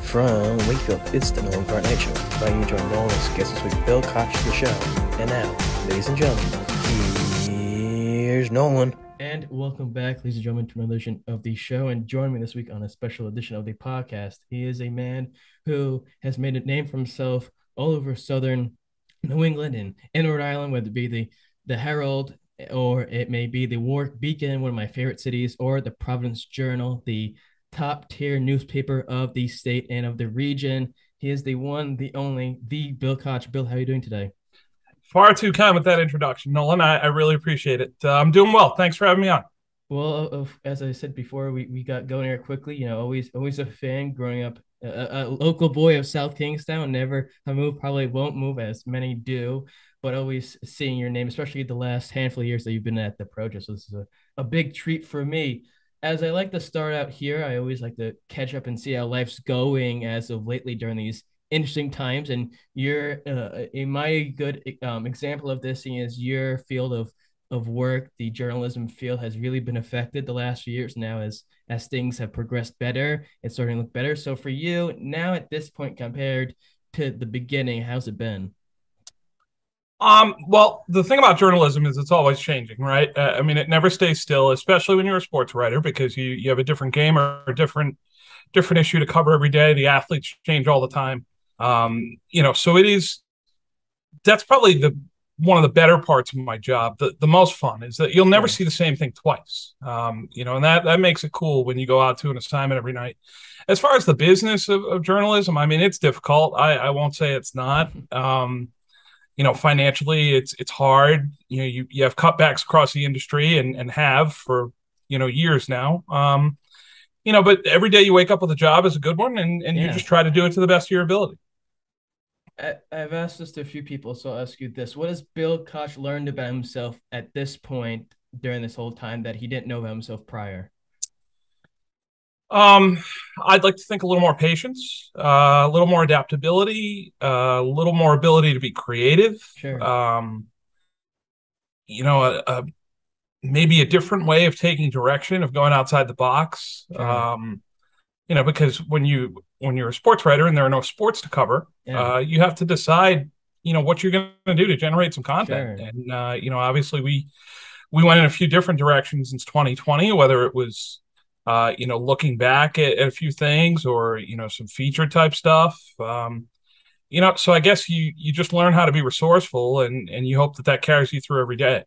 From Wakefield, it's the Nolan Night Show. By you join Nolan's guest this week, Bill Koch, the show. And now, ladies and gentlemen, here's Nolan. And welcome back, ladies and gentlemen, to another edition of the show. And join me this week on a special edition of the podcast. He is a man who has made a name for himself all over southern New England and Rhode Island, whether it be the Herald or it may be the Warwick Beacon, one of my favorite cities, or the Providence Journal, the top tier newspaper of the state and of the region. He is the one, the only, the Bill Koch. Bill, how are you doing today? Far too kind with that introduction, Nolan. I really appreciate it. I'm doing well. Thanks for having me on. Well, as I said before, we got going here quickly. You know, always a fan growing up, a local boy of South Kingstown. Never have moved, probably won't move as many do, but always seeing your name, especially the last handful of years that you've been at the Project. So this is a big treat for me. As I like to start out here, I always like to catch up and see how life's going as of lately during these interesting times. And you're in my good example of this is your field of work. The journalism field has really been affected the last few years now as things have progressed better. It's starting to look better. So for you now at this point compared to the beginning, how's it been? Well, the thing about journalism is it's always changing, right? I mean, it never stays still, especially when you're a sports writer, because you have a different game or a different issue to cover every day. The athletes change all the time. So it is. That's probably one of the better parts of my job. The most fun is that you'll never see the same thing twice. And that makes it cool when you go out to an assignment every night. As far as the business of journalism, I mean, it's difficult. I won't say it's not. Financially, it's hard. You have cutbacks across the industry and have for years now. But every day you wake up with a job is a good one, and you just try to do it to the best of your ability. I've asked this to a few people, so I'll ask you this. What has Bill Koch learned about himself at this point during this whole time that he didn't know about himself prior? I'd like to think a little more patience, a little more adaptability, a little more ability to be creative. Sure. Maybe a different way of taking direction, of going outside the box. Sure. Because when you're a sports writer and there are no sports to cover, you have to decide, what you're going to do to generate some content. Sure. And obviously we went in a few different directions since 2020, whether it was looking back at a few things or, some feature type stuff. So I guess you just learn how to be resourceful and you hope that carries you through every day.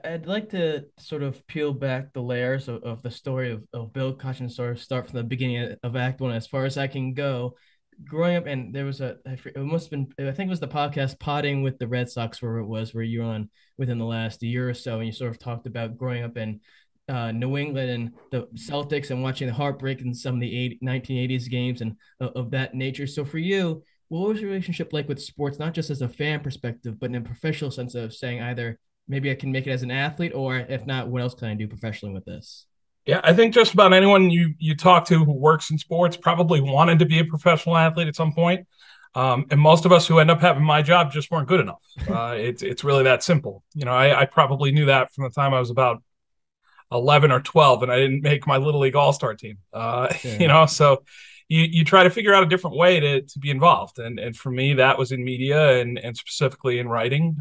I'd like to sort of peel back the layers of the story of Bill Koch and sort of start from the beginning of Act One as far as I can go. Growing up, and there was it must have been, I think it was the podcast Potting with the Red Sox where you were on within the last year or so, and you sort of talked about growing up in New England and the Celtics and watching the heartbreak in some of the 1980s games and of that nature. So for you, what was your relationship like with sports, not just as a fan perspective, but in a professional sense of saying either maybe I can make it as an athlete, or if not, what else can I do professionally with this? Yeah, I think just about anyone you talk to who works in sports probably wanted to be a professional athlete at some point. And most of us who end up having my job just weren't good enough. It's really that simple. I probably knew that from the time I was about 11 or 12 and I didn't make my Little League All-Star team. So you try to figure out a different way to be involved. And for me, that was in media and specifically in writing.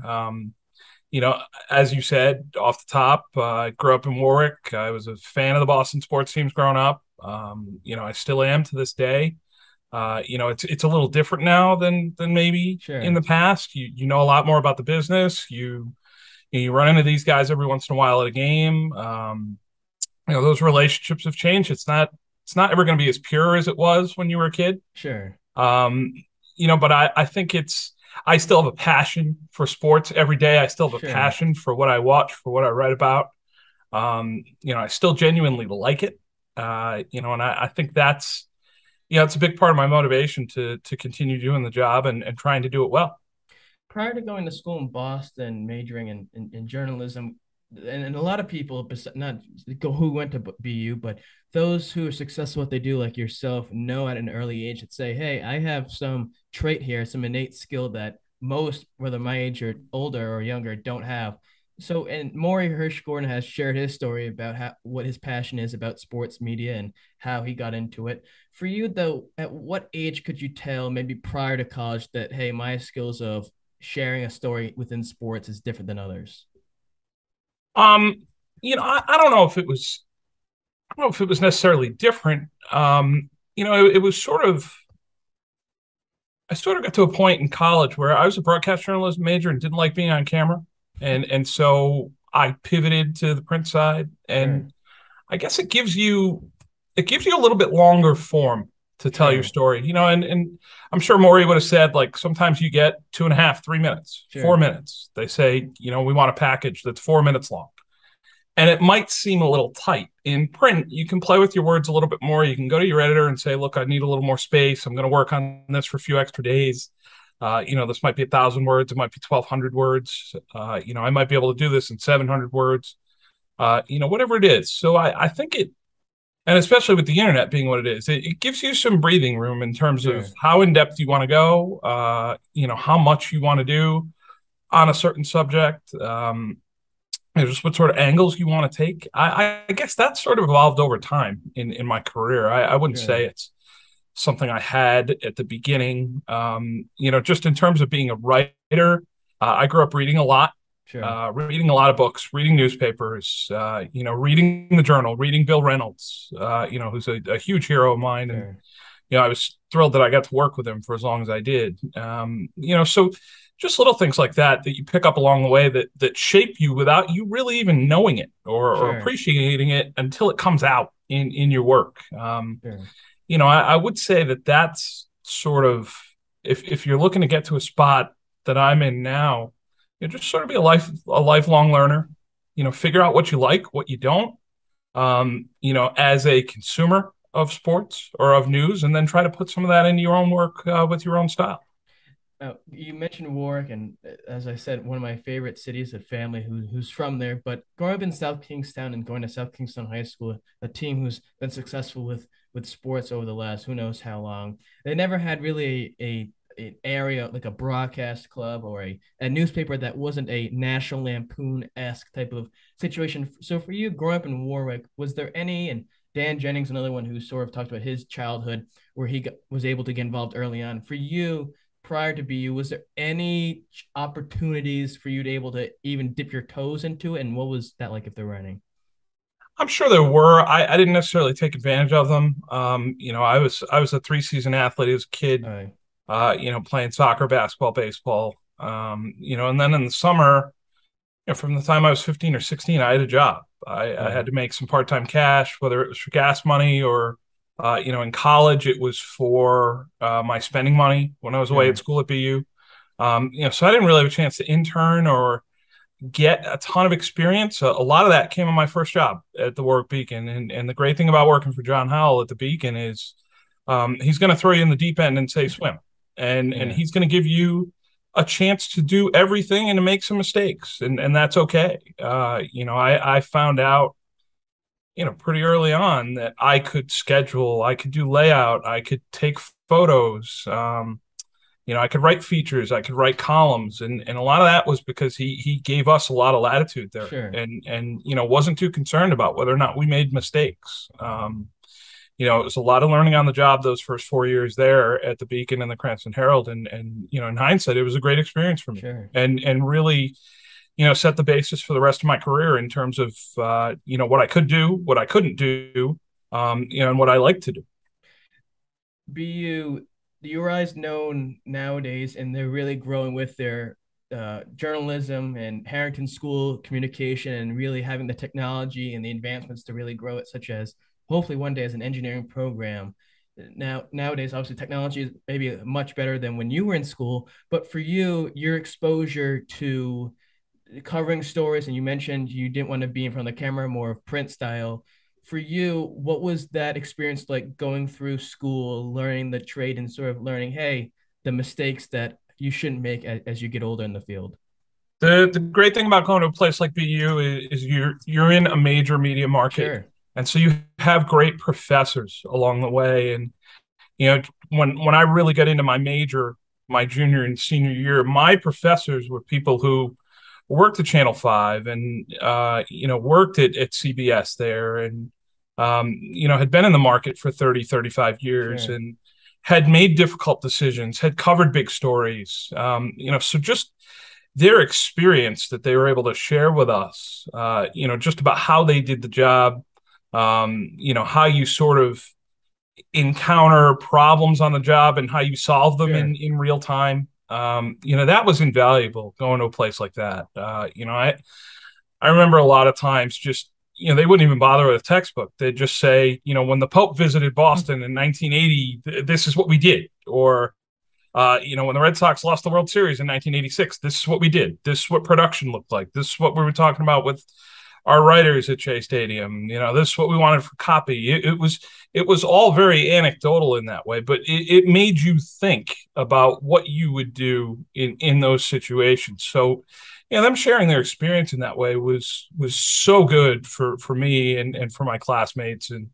As you said off the top, I grew up in Warwick. I was a fan of the Boston sports teams growing up. I still am to this day. It's a little different now than maybe in the past. You know a lot more about the business. You run into these guys every once in a while at a game. Those relationships have changed. It's not ever going to be as pure as it was when you were a kid. Sure. But I think I still have a passion for sports every day. I still have a passion for what I watch, for what I write about. I still genuinely like it. And I think that's, it's a big part of my motivation to continue doing the job and trying to do it well. Prior to going to school in Boston, majoring in journalism, and a lot of people, not who went to BU, but those who are successful at what they do, like yourself, know at an early age that say, hey, I have some trait here, some innate skill that most, whether my age or older or younger, don't have. So, and Maury Hirschgordon has shared his story about what his passion is about sports media and how he got into it. For you, though, at what age could you tell, maybe prior to college, that hey, my skills of sharing a story within sports is different than others? Um, I don't know if it was, I don't know if it was necessarily different. It was sort of, I sort of got to a point in college where I was a broadcast journalism major and didn't like being on camera, and so I pivoted to the print side, Sure, and I guess it gives you a little bit longer form to tell your sure, story, and I'm sure Maury would have said, like, sometimes you get 2.5, 3 minutes, sure, 4 minutes. They say, we want a package that's 4 minutes long. And it might seem a little tight. In print, you can play with your words a little bit more. You can go to your editor and say, look, I need a little more space. I'm going to work on this for a few extra days. This might be 1,000 words. It might be 1,200 words. I might be able to do this in 700 words, whatever it is. So I think and especially with the internet being what it is, it gives you some breathing room in terms of sure, how in depth you want to go, how much you want to do on a certain subject. Just what sort of angles you want to take. I guess that sort of evolved over time in my career. I wouldn't sure, say it's something I had at the beginning. Just in terms of being a writer, I grew up reading a lot, sure, reading a lot of books, reading newspapers, reading the Journal, reading Bill Reynolds, who's a huge hero of mine. And sure, I was thrilled that I got to work with him for as long as I did. So just little things like that you pick up along the way that shape you without you really even knowing it or sure, appreciating it until it comes out in your work. sure. I would say that's sort of, if you're looking to get to a spot that I'm in now, just sort of be a lifelong learner. Figure out what you like, what you don't. As a consumer of sports or of news, and then try to put some of that into your own work with your own style. Now, you mentioned Warwick, and as I said, one of my favorite cities, a family who's from there. But growing up in South Kingstown and going to South Kingstown High School, a team who's been successful with sports over the last who knows how long, they never had really an area like a broadcast club or a newspaper that wasn't a National Lampoon-esque type of situation. So for you, growing up in Warwick, was there any, and Dan Jennings, another one who sort of talked about his childhood where was able to get involved early on. For you, prior to BU, was there any opportunities for you to able to even dip your toes into it? And what was that like if there were any? I'm sure there were. I didn't necessarily take advantage of them. I was a 3-season athlete as a kid. All right. Playing soccer, basketball, baseball. And then in the summer, from the time I was 15 or 16, I had a job. I Sure. had to make some part-time cash, whether it was for gas money or, in college, it was for my spending money when I was away at Sure. school at BU. So I didn't really have a chance to intern or get a ton of experience. A lot of that came on my first job at the Warwick Beacon. And the great thing about working for John Howell at the Beacon is he's going to throw you in the deep end and say swim. And Yeah. he's going to give you a chance to do everything and to make some mistakes. And that's okay. I found out, pretty early on that I could schedule, I could do layout, I could take photos. I could write features, I could write columns, and a lot of that was because he gave us a lot of latitude there, Sure. and wasn't too concerned about whether or not we made mistakes. It was a lot of learning on the job those first 4 years there at the Beacon and the Cranston Hearld, and in hindsight, it was a great experience for me, Sure. and really, set the basis for the rest of my career in terms of what I could do, what I couldn't do, and what I like to do. BU, the URI is known nowadays, and they're really growing with their journalism and Harrington School communication, and really having the technology and the advancements to really grow it, such as hopefully one day as an engineering program. Nowadays, obviously, technology is maybe much better than when you were in school. But for you, your exposure to covering stories, and you mentioned you didn't want to be in front of the camera, more of print style. For you, what was that experience like going through school, learning the trade, and sort of learning, hey, the mistakes that you shouldn't make as you get older in the field? The great thing about going to a place like BU is you're in a major media market, Sure. and so you have great professors along the way. And when I really got into my major, my junior and senior year, my professors were people who worked at Channel 5 and, worked at CBS there and, had been in the market for 30, 35 years Sure. and had made difficult decisions, had covered big stories. So just their experience that they were able to share with us, just about how they did the job, how you sort of encounter problems on the job and how you solve them Sure. in real time. That was invaluable going to a place like that. I remember a lot of times just, they wouldn't even bother with a textbook. They'd just say, when the Pope visited Boston in 1980, this is what we did. Or, when the Red Sox lost the World Series in 1986, this is what we did. This is what production looked like. This is what we were talking about with our writers at Shea Stadium. This is what we wanted for copy. It was all very anecdotal in that way, but it made you think about what you would do in those situations. So, them sharing their experience in that way was so good for me and for my classmates, and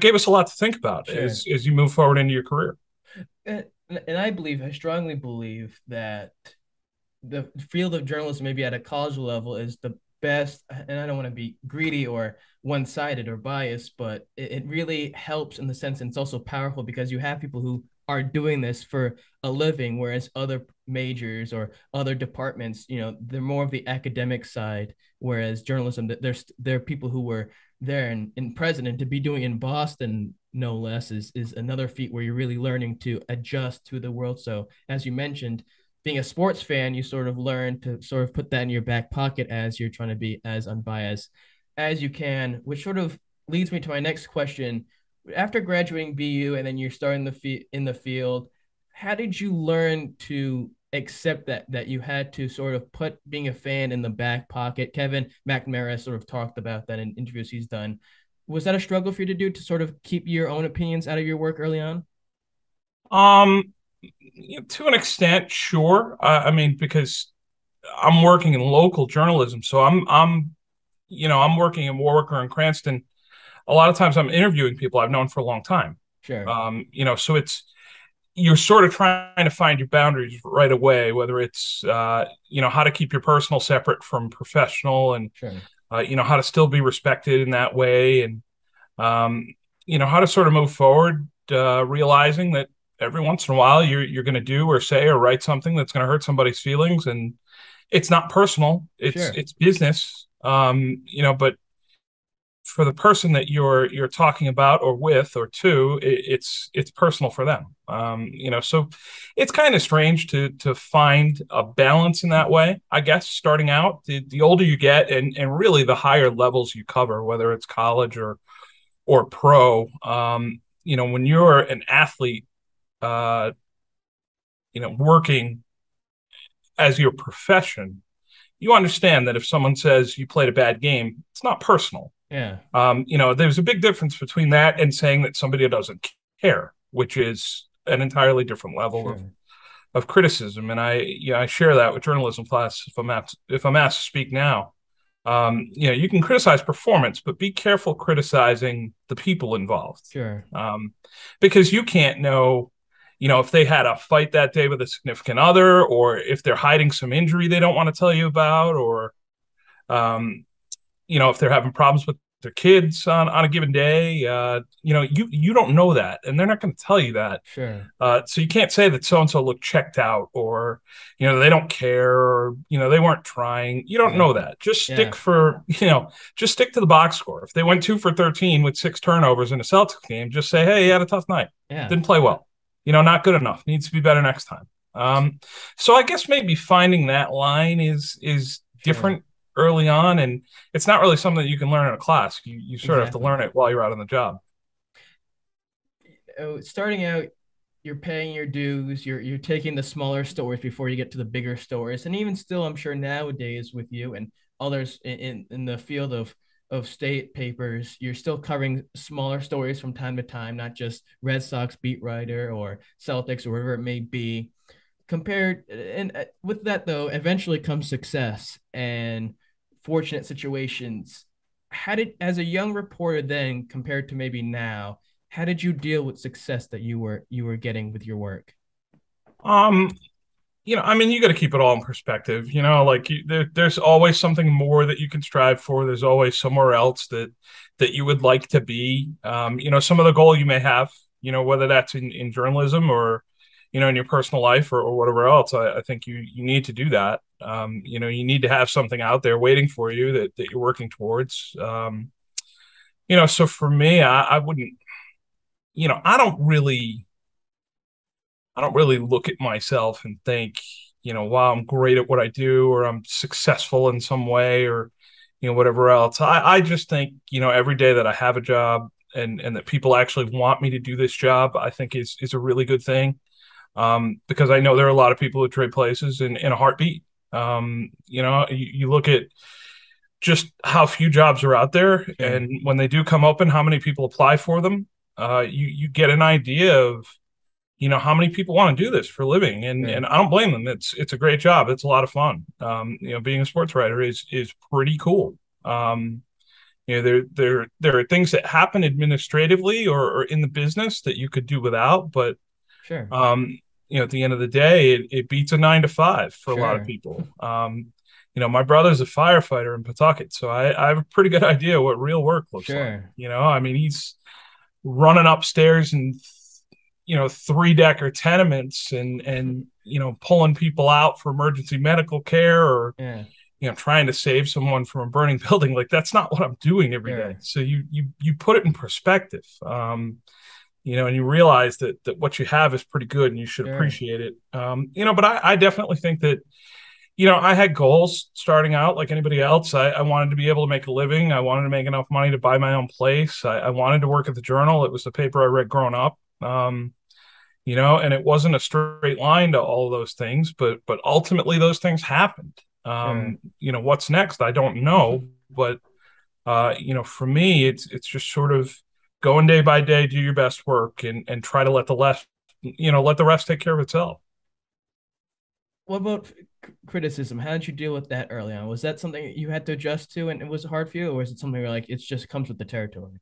gave us a lot to think about Sure. as you move forward into your career. And I strongly believe that the field of journalism, maybe at a college level, is the best. And I don't want to be greedy or one-sided or biased, but it really helps in the sense, and it's also powerful because you have people who are doing this for a living, whereas other majors or other departments, they're more of the academic side, whereas journalism, there are people who were there and present, and to be doing in Boston, no less, is another feat where you're really learning to adjust to the world. So as you mentioned, being a sports fan, you sort of learn to sort of put that in your back pocket as you're trying to be as unbiased as you can, which sort of leads me to my next question. After graduating BU and then you're starting in the field, how did you learn to accept that you had to sort of put being a fan in the back pocket? Kevin McNamara sort of talked about that in interviews he's done. Was that a struggle for you to do, to sort of keep your own opinions out of your work early on? To an extent, sure. I mean, because I'm working in local journalism, so I'm working in Warwick or in Cranston. A lot of times, I'm interviewing people I've known for a long time. Sure. So you're sort of trying to find your boundaries right away, whether it's how to keep your personal separate from professional, and Sure. how to still be respected in that way, and how to sort of move forward, realizing that every once in a while you're going to do or say or write something that's going to hurt somebody's feelings, and it's not personal. It's business. But for the person that you're talking about or with or to, it's personal for them. So it's kind of strange to find a balance in that way, I guess. Starting out, the older you get, and really the higher levels you cover, whether it's college or pro, when you're an athlete, working as your profession, you understand that if someone says you played a bad game, it's not personal. Yeah. There's a big difference between that and saying that somebody doesn't care, which is an entirely different level Sure. of criticism. And I share that with journalism class if I'm asked to speak now. You can criticize performance, but be careful criticizing the people involved. Sure. Because you can't know, if they had a fight that day with a significant other, or if they're hiding some injury they don't want to tell you about, or, if they're having problems with their kids on a given day, you don't know that, and they're not going to tell you that. Sure. So you can't say that so-and-so looked checked out, or, they don't care, or, they weren't trying. You don't know that. Just stick just stick to the box score. If they went 2 for 13 with 6 turnovers in a Celtics game, just say, hey, you had a tough night. Yeah. Didn't play well. Not good enough. Needs to be better next time. So I guess maybe finding that line is different early on, and it's not really something that you can learn in a class. You sort of have to learn it while you're out on the job. Starting out, you're paying your dues, you're taking the smaller stories before you get to the bigger stories, and even still, I'm sure nowadays with you and others in the field of state papers, you're still covering smaller stories from time to time, not just Red Sox Beat Writer or Celtics or whatever it may be. Compared, and with that though, eventually comes success and fortunate situations. As a young reporter then, compared to maybe now, how did you deal with success that you were getting with your work? I mean, you got to keep it all in perspective. Like there's always something more that you can strive for. There's always somewhere else that you would like to be. Some of the goal you may have, whether that's in journalism or, in your personal life or whatever else. I think you need to do that. You need to have something out there waiting for you that you're working towards. So for me, I wouldn't, you know, I don't really look at myself and think, wow, I'm great at what I do, or I'm successful in some way, or, whatever else. I just think, every day that I have a job and that people actually want me to do this job, I think is a really good thing. Because I know there are a lot of people who trade places in a heartbeat. You look at just how few jobs are out there, Sure. and when they do come open, how many people apply for them. You get an idea of how many people want to do this for a living, and Sure. and I don't blame them. It's a great job. It's a lot of fun. Being a sports writer is pretty cool. There are things that happen administratively or in the business that you could do without, but Sure. at the end of the day, it beats a 9 to 5 for a lot of Sure. people. My brother's a firefighter in Pawtucket, so I have a pretty good idea what real work looks like. Sure. I mean, he's running upstairs and 3-decker tenements and pulling people out for emergency medical care, or Yeah. trying to save someone from a burning building. Like, that's not what I'm doing every day. Sure. So you put it in perspective, and you realize that what you have is pretty good and you should Sure. appreciate it. But I definitely think that I had goals starting out like anybody else. I wanted to be able to make a living. I wanted to make enough money to buy my own place. I wanted to work at the Journal. It was the paper I read growing up. And it wasn't a straight line to all of those things, but ultimately those things happened. Sure. What's next? I don't know, but for me, it's just sort of going day by day, do your best work, and try to let the rest take care of itself. What about criticism? How did you deal with that early on? Was that something you had to adjust to and it was hard for you, or was it something where like it just comes with the territory?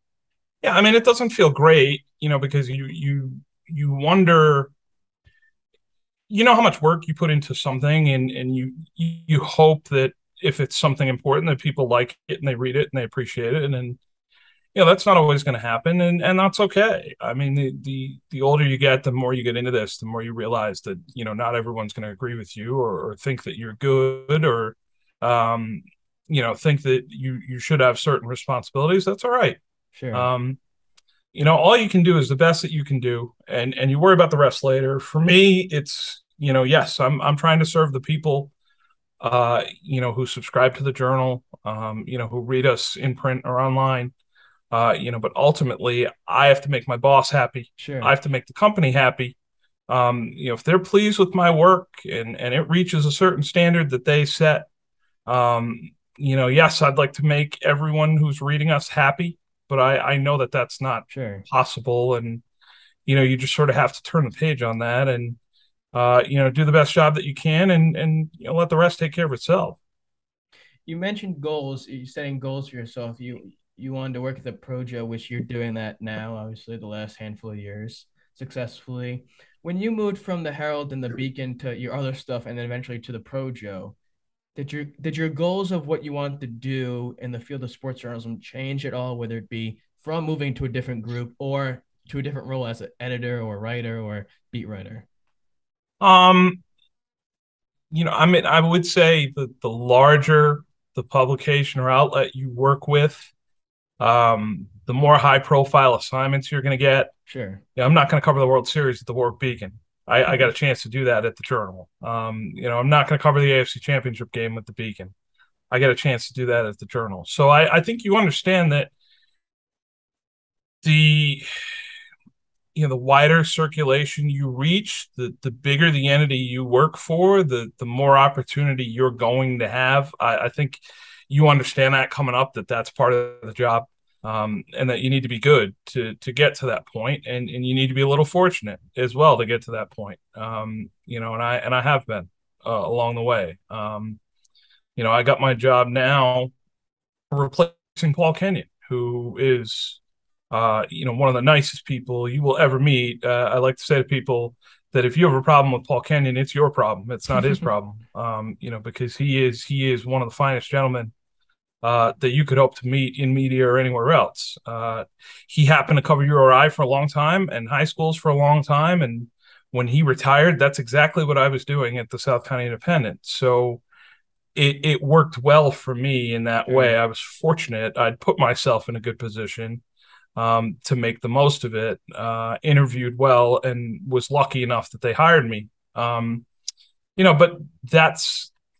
Yeah, I mean, it doesn't feel great, because you wonder, how much work you put into something, and you hope that if it's something important that people like it and they read it and they appreciate it, and that's not always going to happen, and that's okay. I mean, the older you get, the more you get into this, the more you realize that not everyone's going to agree with you, or think that you're good, or think that you should have certain responsibilities. That's all right. Sure. All you can do is the best that you can do, and you worry about the rest later. For me, it's yes, I'm trying to serve the people who subscribe to the Journal, who read us in print or online. But ultimately I have to make my boss happy. Sure. I have to make the company happy. If they're pleased with my work and it reaches a certain standard that they set, yes, I'd like to make everyone who's reading us happy, but I know that that's not Sure. possible. And, you just sort of have to turn the page on that and, do the best job that you can, and let the rest take care of itself. You mentioned goals. You setting goals for yourself. You wanted to work at the Projo, which you're doing that now, obviously the last handful of years successfully. When you moved from the Hearld and the Beacon to your other stuff, and then eventually to the Projo, did your goals of what you wanted to do in the field of sports journalism change at all? Whether it be from moving to a different group or to a different role as an editor or writer or beat writer? Um, I mean, I would say that the larger the publication or outlet you work with, the more high profile assignments you're going to get. Sure. Yeah, I'm not going to cover the World Series at the Warwick Beacon. I got a chance to do that at the Journal. I'm not going to cover the AFC Championship game with the Beacon. I got a chance to do that at the Journal. So I think you understand that the the wider circulation you reach, the bigger the entity you work for, the more opportunity you're going to have. I think you understand that coming up, that's part of the job, and that you need to be good to get to that point, and you need to be a little fortunate as well to get to that point. And I have been along the way. I got my job now replacing Paul Kenyon, who is one of the nicest people you will ever meet. I like to say to people, that if you have a problem with Paul Kenyon, it's your problem. It's not his problem. Because he is one of the finest gentlemen that you could hope to meet in media or anywhere else. He happened to cover URI for a long time and high schools for a long time. And when he retired, that's exactly what I was doing at the South County Independent. So it worked well for me in that way. I was fortunate. I'd put myself in a good position to make the most of it, interviewed well, and was lucky enough that they hired me. But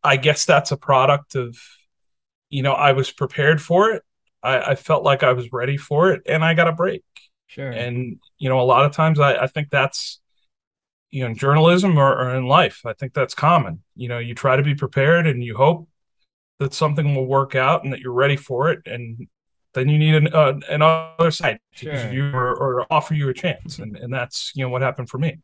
I guess that's a product of, I was prepared for it. I felt like I was ready for it, and I got a break. Sure. And, a lot of times I think that's, in journalism or in life, I think that's common. You try to be prepared and you hope that something will work out and that you're ready for it. And then you need another side to give you or offer you a chance. And that's, what happened for me.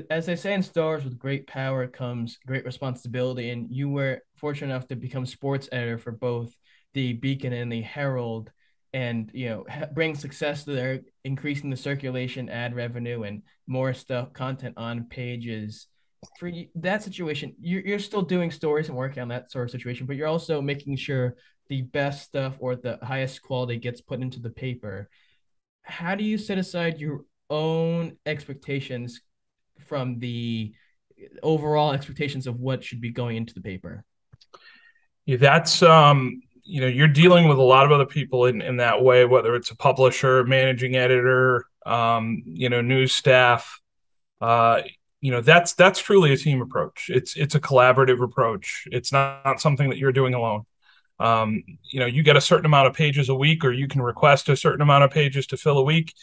As they say in Star Wars, with great power comes great responsibility. And you were fortunate enough to become sports editor for both the Beacon and the Herald, and bring success to their increasing the circulation, ad revenue, and more content on pages. For that situation, you're still doing stories and working on that sort of situation, but you're also making sure the best stuff or the highest quality gets put into the paper. How do you set aside your own expectations from the overall expectations of what should be going into the paper? Yeah, that's you're dealing with a lot of other people in that way, whether it's a publisher, managing editor, news staff. That's truly a team approach. It's a collaborative approach. It's not something that you're doing alone. You get a certain amount of pages a week, or you can request a certain amount of pages to fill a week.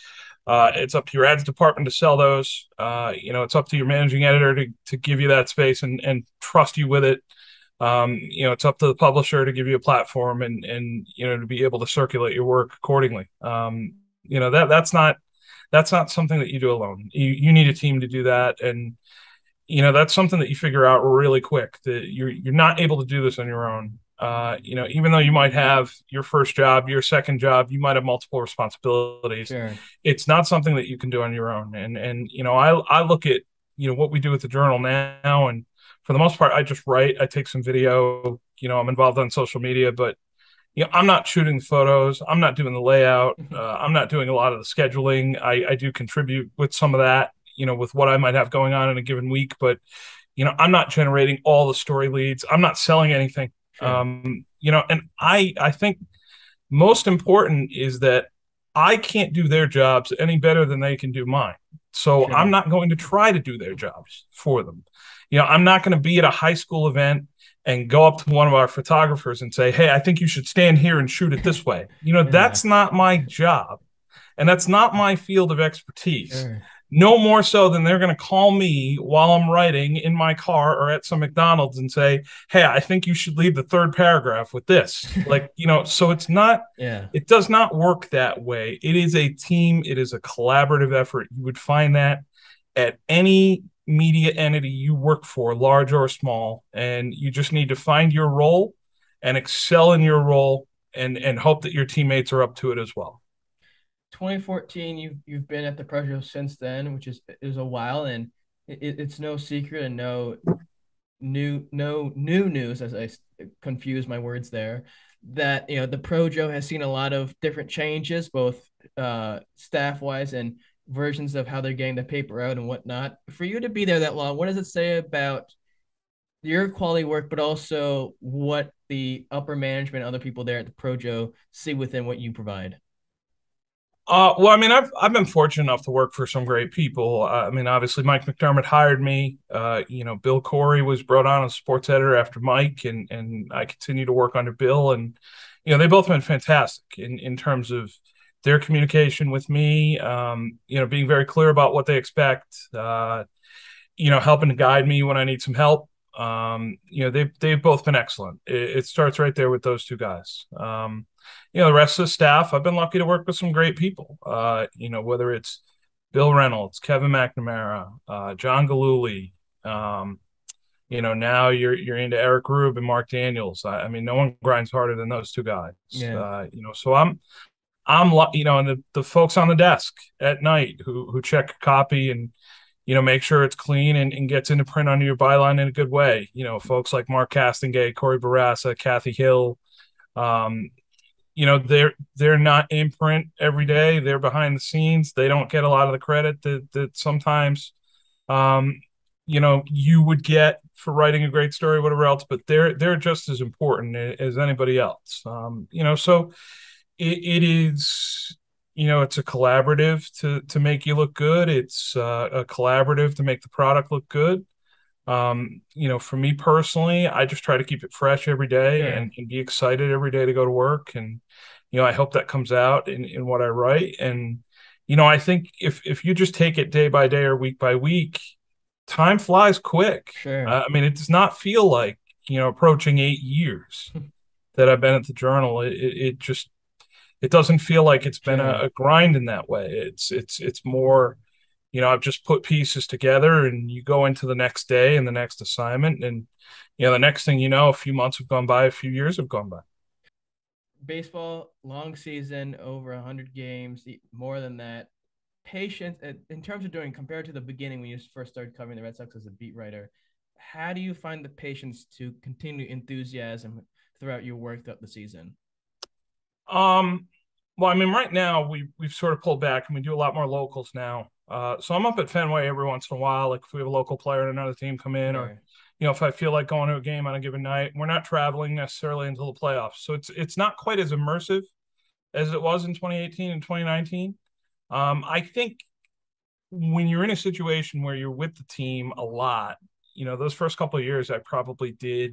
It's up to your ads department to sell those. It's up to your managing editor to give you that space and trust you with it. It's up to the publisher to give you a platform and to be able to circulate your work accordingly. That's not something that you do alone. You need a team to do that. And, that's something that you figure out really quick, that you're not able to do this on your own. Even though you might have your first job, your second job, you might have multiple responsibilities. Sure. It's not something that you can do on your own. And I look at, what we do with the Journal now, and for the most part, I just write, I take some video, I'm involved on social media, but, I'm not shooting the photos. I'm not doing the layout. I'm not doing a lot of the scheduling. I do contribute with some of that, with what I might have going on in a given week, but, I'm not generating all the story leads. I'm not selling anything. Sure. And I think most important is that I can't do their jobs any better than they can do mine. So Sure. I'm not going to try to do their jobs for them. I'm not going to be at a high school event and go up to one of our photographers and say, hey, I think you should stand here and shoot it this way. That's not my job. And that's not my field of expertise. Sure. No more so than they're going to call me while I'm writing in my car or at some McDonald's and say, hey, I think you should leave the third paragraph with this. So it's not, It does not work that way. It is a team. It is a collaborative effort. You would find that at any media entity you work for, large or small, and you just need to find your role and excel in your role and hope that your teammates are up to it as well. 2014, you've been at the Pro since then, which is a while, and it's no secret and no new news, as I confuse my words there, that the Projo has seen a lot of different changes, both staff wise and versions of how they're getting the paper out and whatnot. For you to be there that long, what does it say about your quality work, but also what the upper management, other people there at the Projo see within what you provide? Well, I mean, I've been fortunate enough to work for some great people. Obviously, Mike McDermott hired me. Bill Koch was brought on as sports editor after Mike, and I continue to work under Bill. And they both been fantastic in terms of their communication with me. Being very clear about what they expect. Helping to guide me when I need some help. They've both been excellent. It starts right there with those two guys. The rest of the staff, I've been lucky to work with some great people. Whether it's Bill Reynolds, Kevin McNamara, John Galooly. Now you're into Eric Rube and Mark Daniels. No one grinds harder than those two guys. Yeah. So and the folks on the desk at night who check a copy and make sure it's clean and gets into print under your byline in a good way. Folks like Mark Castengay, Corey Barassa, Kathy Hill. Um, they're not in print every day. They're behind the scenes. They don't get a lot of the credit that sometimes you would get for writing a great story, whatever else, but they're just as important as anybody else. So it is, it's a collaborative to make you look good. It's a collaborative to make the product look good. For me personally, I just try to keep it fresh every day Sure. and be excited every day to go to work. And, I hope that comes out in what I write. And, I think if you just take it day by day or week by week, time flies quick. Sure. It does not feel like, approaching 8 years that I've been at the Journal. It doesn't feel like it's been Sure. a grind in that way. It's more, I've just put pieces together and you go into the next day and the next assignment. And, the next thing you know, a few months have gone by, a few years have gone by. Baseball, long season, over 100 games, more than that. Patience, in terms of doing, compared to the beginning when you first started covering the Red Sox as a beat writer, how do you find the patience to continue enthusiasm throughout your work throughout the season? Well, right now we've sort of pulled back and we do a lot more locals now. So I'm up at Fenway every once in a while, like if we have a local player and another team come in, Sure. or if I feel like going to a game on a given night. We're not traveling necessarily until the playoffs, so it's not quite as immersive as it was in 2018 and 2019. I think when you're in a situation where you're with the team a lot, those first couple of years, I probably did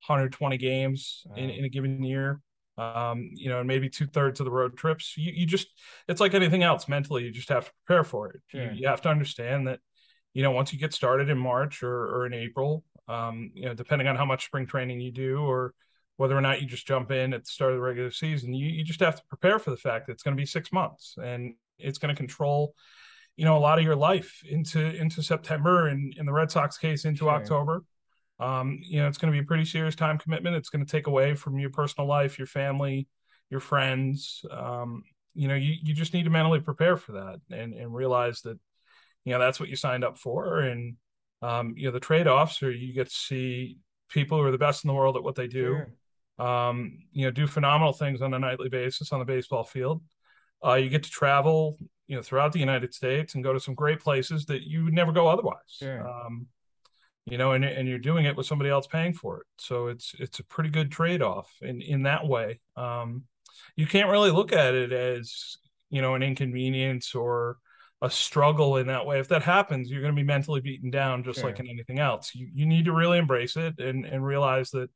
120 games in a given year. And maybe 2/3 of the road trips. You just, it's like anything else mentally, you just have to prepare for it. Sure. You have to understand that, once you get started in March or in April, depending on how much spring training you do or whether or not you just jump in at the start of the regular season, you just have to prepare for the fact that it's going to be 6 months and it's going to control, a lot of your life into September and in the Red Sox case into Sure. October. It's going to be a pretty serious time commitment. It's going to take away from your personal life, your family, your friends. You just need to mentally prepare for that and realize that, that's what you signed up for. And, the trade-offs are you get to see people who are the best in the world at what they do, Sure. do phenomenal things on a nightly basis on the baseball field. You get to travel, throughout the United States and go to some great places that you would never go otherwise. Sure. And you're doing it with somebody else paying for it. So it's a pretty good trade-off in that way. You can't really look at it as, an inconvenience or a struggle in that way. If that happens, you're going to be mentally beaten down just Sure. like in anything else. You need to really embrace it and realize that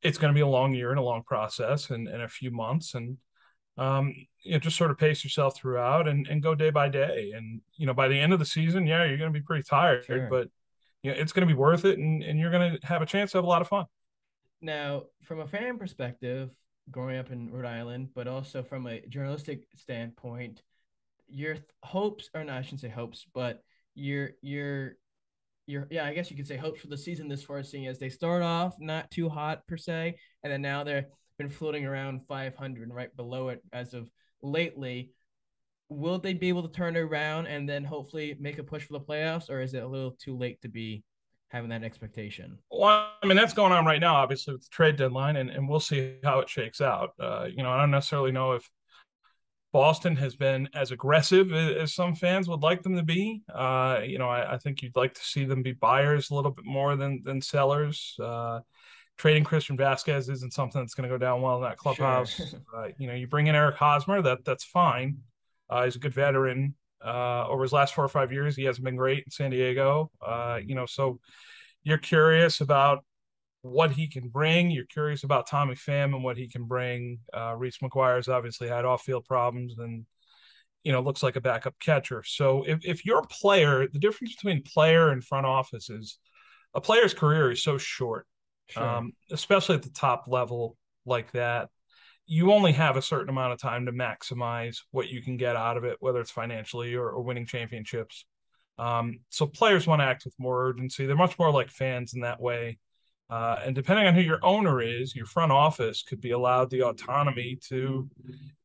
it's going to be a long year and a long process and a few months. And, just sort of pace yourself throughout and go day by day. And, by the end of the season, yeah, you're going to be pretty tired, Sure. but it's going to be worth it, and you're going to have a chance to have a lot of fun. Now, from a fan perspective, growing up in Rhode Island, but also from a journalistic standpoint, your hopes, or no, I shouldn't say hopes, but your yeah, I guess you could say hopes for the season this far, seeing as they start off not too hot per se, and then now they've been floating around 500 right below it as of lately. Will they be able to turn it around and then hopefully make a push for the playoffs, or is it a little too late to be having that expectation? Well, that's going on right now, obviously, with the trade deadline, and we'll see how it shakes out. I don't necessarily know if Boston has been as aggressive as some fans would like them to be. I think you'd like to see them be buyers a little bit more than sellers. Trading Christian Vasquez isn't something that's going to go down well in that clubhouse. Sure. You bring in Eric Hosmer, that's fine. He's a good veteran. Over his last 4 or 5 years, he hasn't been great in San Diego. So you're curious about what he can bring. You're curious about Tommy Pham and what he can bring. Reese McGuire's obviously had off-field problems and, looks like a backup catcher. So if you're a player, the difference between player and front office is a player's career is so short, Sure. especially at the top level like that. You only have a certain amount of time to maximize what you can get out of it, whether it's financially or winning championships. So players want to act with more urgency. They're much more like fans in that way. And depending on who your owner is, your front office could be allowed the autonomy to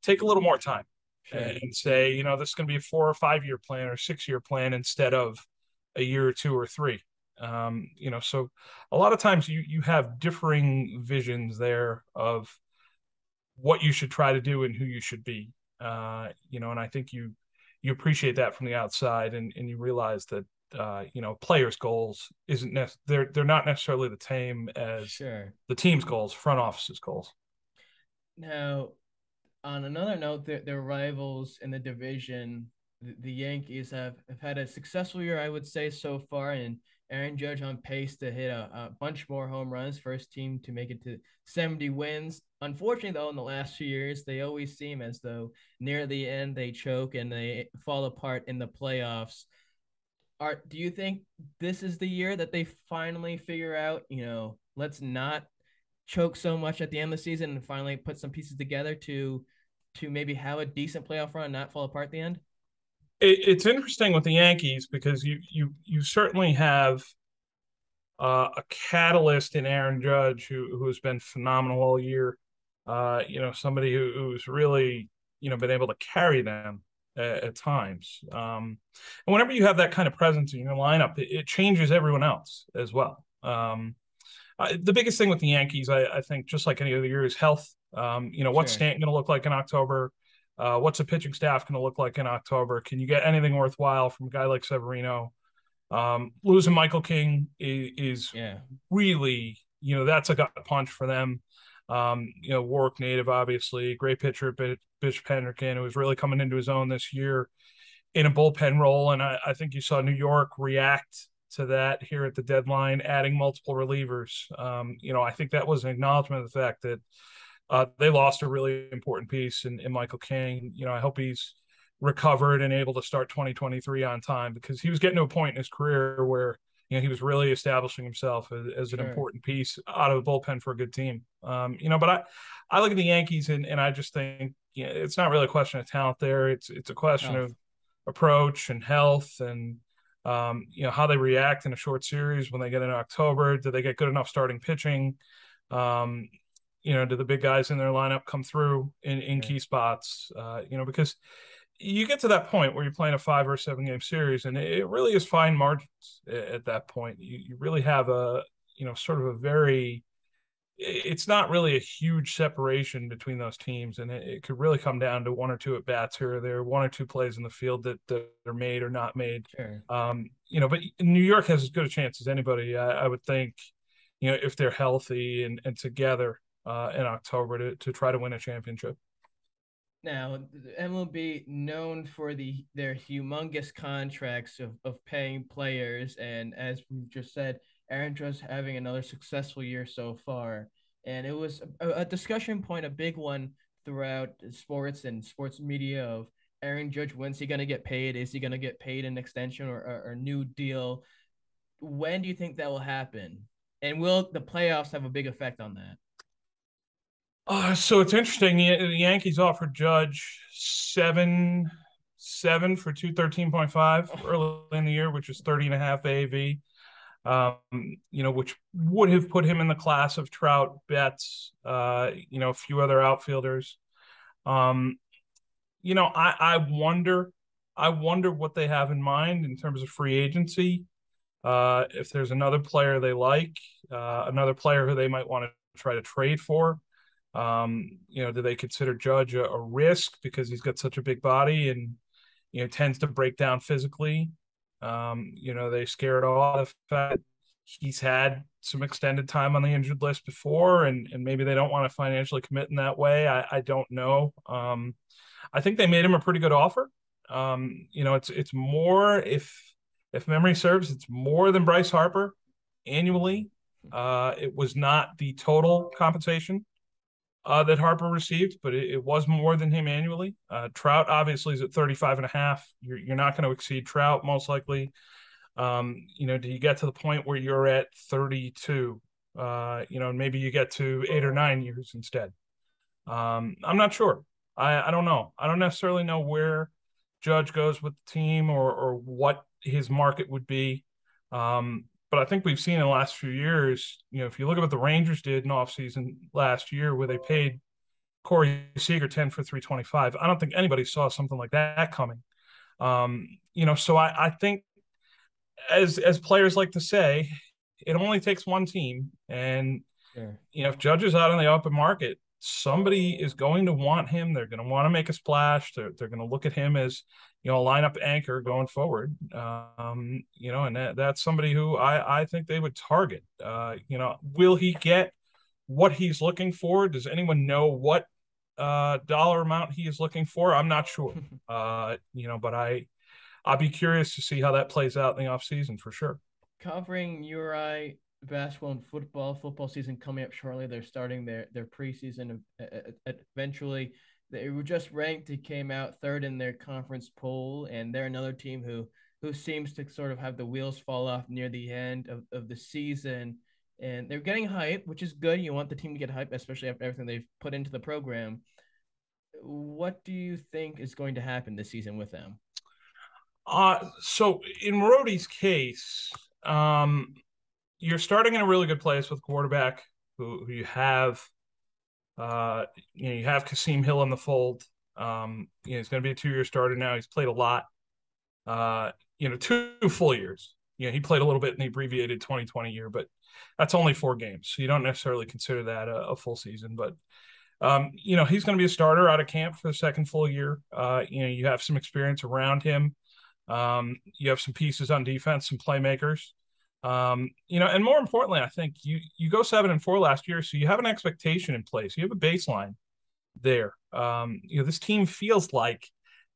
take a little more time and say, this is going to be a 4 or 5 year plan or 6 year plan instead of a year or 2 or 3. So a lot of times you have differing visions there of what you should try to do and who you should be. And I think you appreciate that from the outside, and you realize that players' goals isn't they're not necessarily the same as the team's goals, front office's goals. Now, on another note, their rivals in the division, the Yankees have had a successful year, I would say, so far, and Aaron Judge on pace to hit a bunch more home runs, first team to make it to 70 wins. Unfortunately, though, in the last few years, they always seem as though near the end they choke and they fall apart in the playoffs. Do you think this is the year that they finally figure out, let's not choke so much at the end of the season and finally put some pieces together to maybe have a decent playoff run and not fall apart at the end? It's interesting with the Yankees because you certainly have a catalyst in Aaron Judge who has been phenomenal all year. Somebody who's really been able to carry them at times. And whenever you have that kind of presence in your lineup, it changes everyone else as well. The biggest thing with the Yankees, I think, just like any other year, is health. What's Stanton going to look like in October? What's the pitching staff going to look like in October? Can you get anything worthwhile from a guy like Severino? Losing Michael King is really, that's a gut punch for them. Warwick native, obviously, great pitcher, Bishop Hendricken, who was really coming into his own this year in a bullpen role. And I think you saw New York react to that here at the deadline, adding multiple relievers. I think that was an acknowledgement of the fact that they lost a really important piece in Michael King. I hope he's recovered and able to start 2023 on time, because he was getting to a point in his career where he was really establishing himself as an important piece out of the bullpen for a good team. But I look at the Yankees and I just think it's not really a question of talent there. It's a question of approach and health and how they react in a short series when they get in October. Do they get good enough starting pitching? Do the big guys in their lineup come through in key spots? Because you get to that point where you're playing a 5 or 7 game series, and it really is fine margins at that point. You really have it's not really a huge separation between those teams, and it could really come down to 1 or 2 at bats here or there, 1 or 2 plays in the field that are made or not made. But New York has as good a chance as anybody, I would think, if they're healthy and together in October to try to win a championship. Now, the MLB, known for their humongous contracts of paying players, and as we just said, Aaron Judge having another successful year so far. And it was a discussion point, a big one throughout sports and sports media of Aaron Judge, when's he going to get paid? Is he going to get paid an extension or a new deal? When do you think that will happen? And will the playoffs have a big effect on that? So it's interesting. The Yankees offered Judge seven for 213.5 early in the year, which is 30.5 AAV. Which would have put him in the class of Trout, Betts, a few other outfielders. I wonder what they have in mind in terms of free agency. If there's another player they like, another player who they might want to try to trade for. Do they consider Judge a risk because he's got such a big body and tends to break down physically? They scared off the fact he's had some extended time on the injured list before, and maybe they don't want to financially commit in that way. I don't know. I think they made him a pretty good offer. It's more, if memory serves, it's more than Bryce Harper annually. It was not the total compensation that Harper received, but it was more than him annually. Trout obviously is at 35.5. You're not going to exceed Trout most likely. Do you get to the point where you're at 32? Maybe you get to 8 or 9 years instead. I'm not sure. I don't know. I don't necessarily know where Judge goes with the team or what his market would be. But I think we've seen in the last few years, if you look at what the Rangers did in offseason last year, where they paid Corey Seager 10 for 325, I don't think anybody saw something like that coming. So I think, as players like to say, it only takes one team. And, Sure. if Judge is out on the open market, somebody is going to want him. They're going to want to make a splash. They're going to look at him as, a lineup anchor going forward. And that's somebody who I think they would target. Will he get what he's looking for? Does anyone know what dollar amount he is looking for? I'm not sure. But I'll be curious to see how that plays out in the offseason for sure. Covering URI basketball and football season coming up shortly. They're starting their preseason eventually. They were just ranked. They came out third in their conference poll, and they're another team who seems to sort of have the wheels fall off near the end of the season. And they're getting hype, which is good. You want the team to get hype, especially after everything they've put into the program. What do you think is going to happen this season with them? So in Rhodey's case, you're starting in a really good place with quarterback who you have. You have Kasim Hill in the fold. He's going to be a 2-year starter now. He's played a lot. 2 full years. He played a little bit in the abbreviated 2020 year, but that's only 4 games. So you don't necessarily consider that a full season. But, he's going to be a starter out of camp for the second full year. You have some experience around him. You have some pieces on defense, some playmakers. And more importantly, I think you go 7-4 last year, so you have an expectation in place. You have a baseline there. This team feels like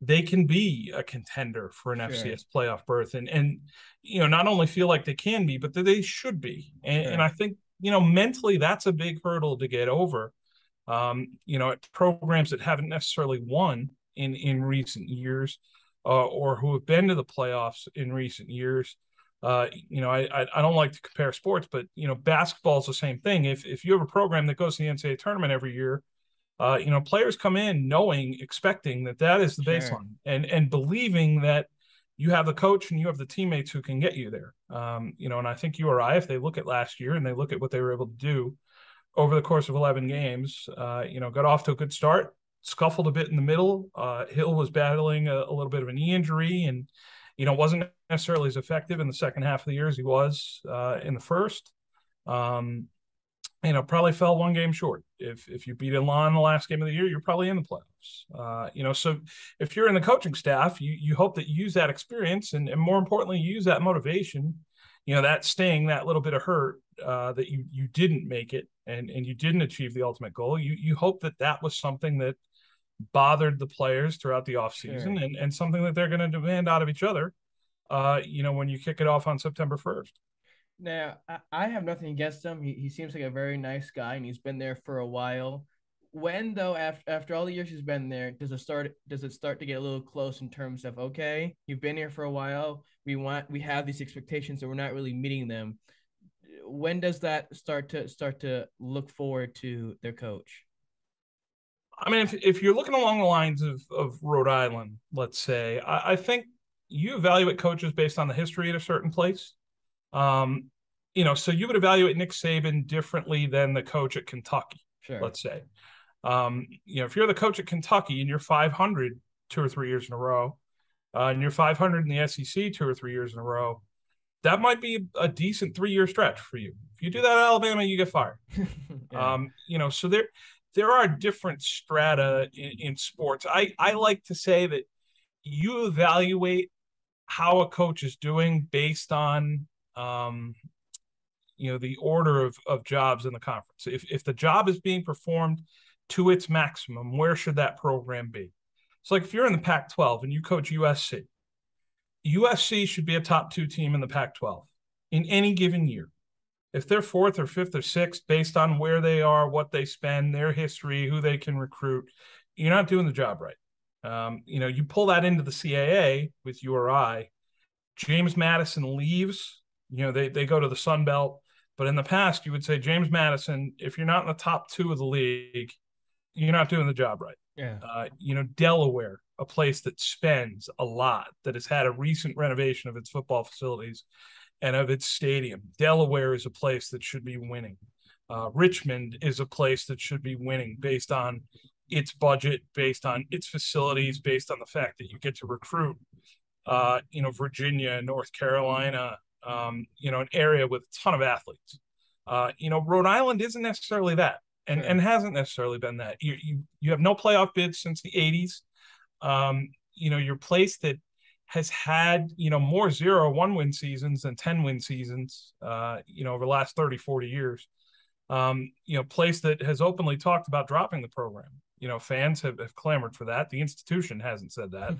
they can be a contender for an FCS playoff berth, and not only feel like they can be, but that they should be. And I think mentally that's a big hurdle to get over. At programs that haven't necessarily won in recent years, or who have been to the playoffs in recent years. I don't like to compare sports, but basketball is the same thing. If you have a program that goes to the NCAA tournament every year, players come in expecting that is the baseline, and believing that you have the coach and you have the teammates who can get you there. And I think URI, if they look at last year and they look at what they were able to do over the course of 11 games, got off to a good start, scuffled a bit in the middle. Hill was battling a little bit of a knee injury, and wasn't necessarily as effective in the second half of the year as he was in the first. Probably fell 1 game short. If you beat Elon in the last game of the year, you're probably in the playoffs. So if you're in the coaching staff, you hope that you use that experience and more importantly, use that motivation, that sting, that little bit of hurt that you didn't make it and you didn't achieve the ultimate goal. You hope that was something that bothered the players throughout the offseason and something that they're going to demand out of each other, when you kick it off on September 1st. Now, I have nothing against him. He seems like a very nice guy, and he's been there for a while. When, though, after all the years he's been there, does it start to get a little close in terms of, okay, you've been here for a while, we have these expectations and we're not really meeting them. When does that start to look forward to their coach? I mean, if you're looking along the lines of Rhode Island, let's say, I think you evaluate coaches based on the history at a certain place. So you would evaluate Nick Saban differently than the coach at Kentucky, let's say. If you're the coach at Kentucky and you're 500 2 or 3 years in a row, and you're 500 in the SEC 2 or 3 years in a row, that might be a decent 3-year stretch for you. If you do that at Alabama, you get fired. So there are different strata in sports. I like to say that you evaluate how a coach is doing based on the order of jobs in the conference. If the job is being performed to its maximum, where should that program be? So, like, if you're in the Pac-12 and you coach USC should be a top 2 team in the Pac-12 in any given year. If they're 4th or 5th or 6th, based on where they are, what they spend, their history, who they can recruit, you're not doing the job right. You pull that into the CAA with URI. James Madison leaves. They go to the Sun Belt. But in the past, you would say, James Madison, if you're not in the top 2 of the league, you're not doing the job right. Delaware, a place that spends a lot, that has had a recent renovation of its football facilities, and of its stadium. Delaware is a place that should be winning. Richmond is a place that should be winning based on its budget, based on its facilities, based on the fact that you get to recruit, Virginia, North Carolina, an area with a ton of athletes. Rhode Island isn't necessarily that, and hasn't necessarily been that. You have no playoff bids since the 80s. Your place that has had, more 0-1 win seasons than 10 win seasons, over the last 30, 40 years. Place that has openly talked about dropping the program. Fans have clamored for that. The institution hasn't said that.